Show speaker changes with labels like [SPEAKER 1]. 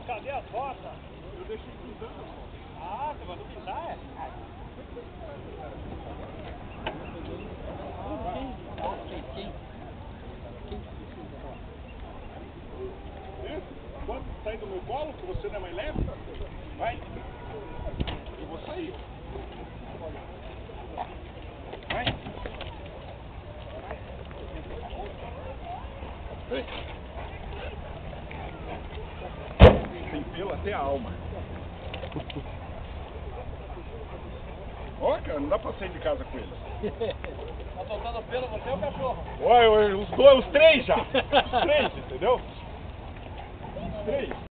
[SPEAKER 1] cadê as botas?
[SPEAKER 2] Eu deixei pintando, pô.
[SPEAKER 1] Ah, você mandou pintar, é?
[SPEAKER 2] Quando sair do meu colo, que você não é mais leve, vai. Eu vou sair. Vai. Vem. Tem pelo até a alma. Ó, cara, não dá pra sair de casa com ele.
[SPEAKER 1] Tá soltando pelo você ou o cachorro?
[SPEAKER 2] Olha, os dois, os três já. Os três, entendeu? Os três.